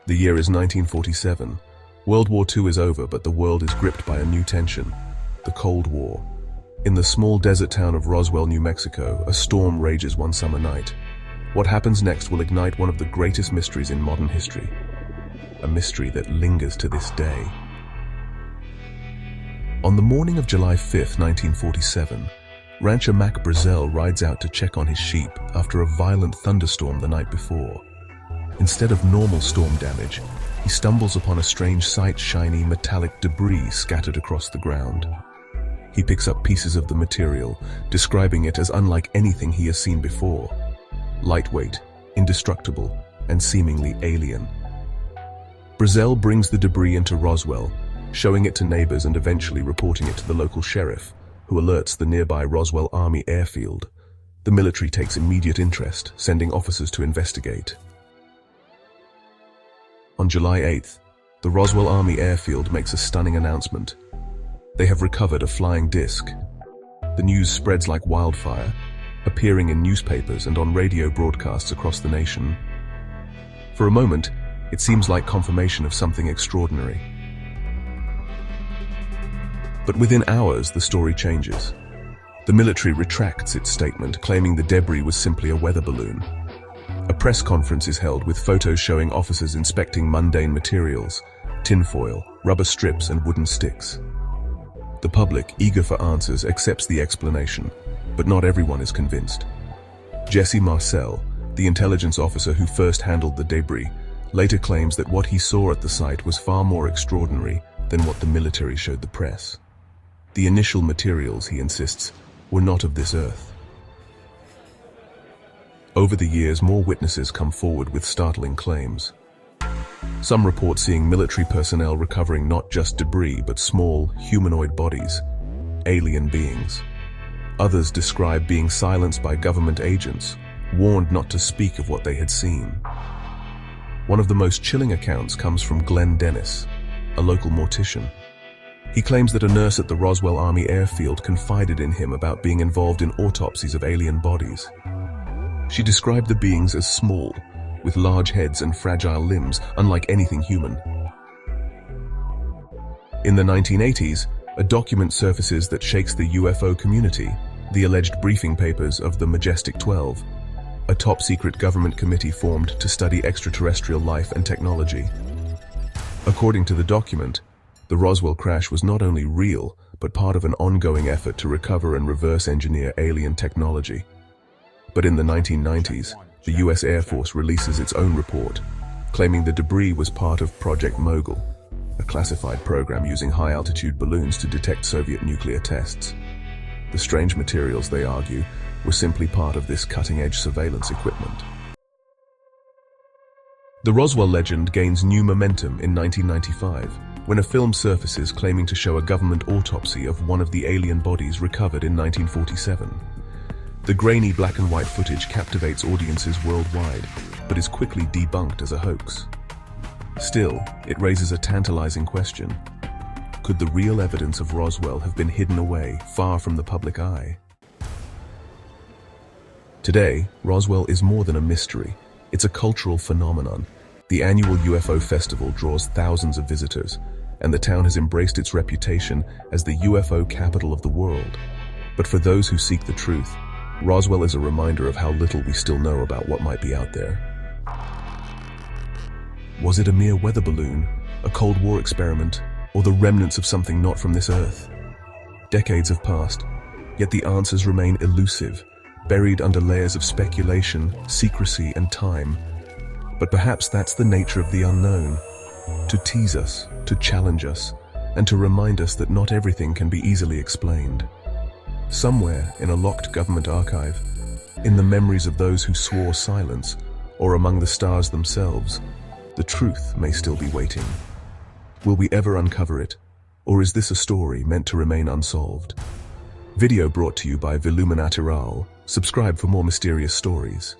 The year is 1947. World War II is over, but the world is gripped by a new tension: the Cold War. In the small desert town of Roswell, New Mexico, a storm rages one summer night. What happens next will ignite one of the greatest mysteries in modern history. A mystery that lingers to this day. On the morning of July 5, 1947, rancher Mac Brazel rides out to check on his sheep after a violent thunderstorm the night before. Instead of normal storm damage, he stumbles upon a strange sight: shiny metallic debris scattered across the ground. He picks up pieces of the material, describing it as unlike anything he has seen before. Lightweight, indestructible, and seemingly alien. Brazel brings the debris into Roswell, showing it to neighbors and eventually reporting it to the local sheriff, who alerts the nearby Roswell Army airfield. The military takes immediate interest, sending officers to investigate. On July 8th, the Roswell Army airfield makes a stunning announcement. They have recovered a flying disc. The news spreads like wildfire, appearing in newspapers and on radio broadcasts across the nation. For a moment, it seems like confirmation of something extraordinary. But within hours, the story changes. The military retracts its statement, claiming the debris was simply a weather balloon. A press conference is held with photos showing officers inspecting mundane materials: tinfoil, rubber strips, and wooden sticks. The public, eager for answers, accepts the explanation, but not everyone is convinced. Jesse Marcel, the intelligence officer who first handled the debris, later claims that what he saw at the site was far more extraordinary than what the military showed the press. The initial materials, he insists, were not of this earth. Over the years, more witnesses come forward with startling claims. Some report seeing military personnel recovering not just debris, but small, humanoid bodies, alien beings. Others describe being silenced by government agents, warned not to speak of what they had seen. One of the most chilling accounts comes from Glenn Dennis, a local mortician. He claims that a nurse at the Roswell Army airfield confided in him about being involved in autopsies of alien bodies. She described the beings as small, with large heads and fragile limbs, unlike anything human. In the 1980s, a document surfaces that shakes the UFO community: the alleged briefing papers of the Majestic 12, a top-secret government committee formed to study extraterrestrial life and technology. According to the document, the Roswell crash was not only real, but part of an ongoing effort to recover and reverse engineer alien technology. But in the 1990s, the US Air Force releases its own report, claiming the debris was part of Project Mogul, a classified program using high-altitude balloons to detect Soviet nuclear tests. The strange materials, they argue, were simply part of this cutting-edge surveillance equipment. The Roswell legend gains new momentum in 1995, when a film surfaces claiming to show a government autopsy of one of the alien bodies recovered in 1947. The grainy black and white footage captivates audiences worldwide, but is quickly debunked as a hoax. Still, it raises a tantalizing question. Could the real evidence of Roswell have been hidden away, far from the public eye? Today, Roswell is more than a mystery. It's a cultural phenomenon. The annual UFO festival draws thousands of visitors, and the town has embraced its reputation as the UFO capital of the world. But for those who seek the truth, Roswell is a reminder of how little we still know about what might be out there. Was it a mere weather balloon, a Cold War experiment, or the remnants of something not from this earth? Decades have passed, yet the answers remain elusive, buried under layers of speculation, secrecy, and time. But perhaps that's the nature of the unknown: to tease us, to challenge us, and to remind us that not everything can be easily explained. Somewhere in a locked government archive, in the memories of those who swore silence, or among the stars themselves, the truth may still be waiting. Will we ever uncover it, or is this a story meant to remain unsolved? Video brought to you by Villuminatural. Subscribe for more mysterious stories.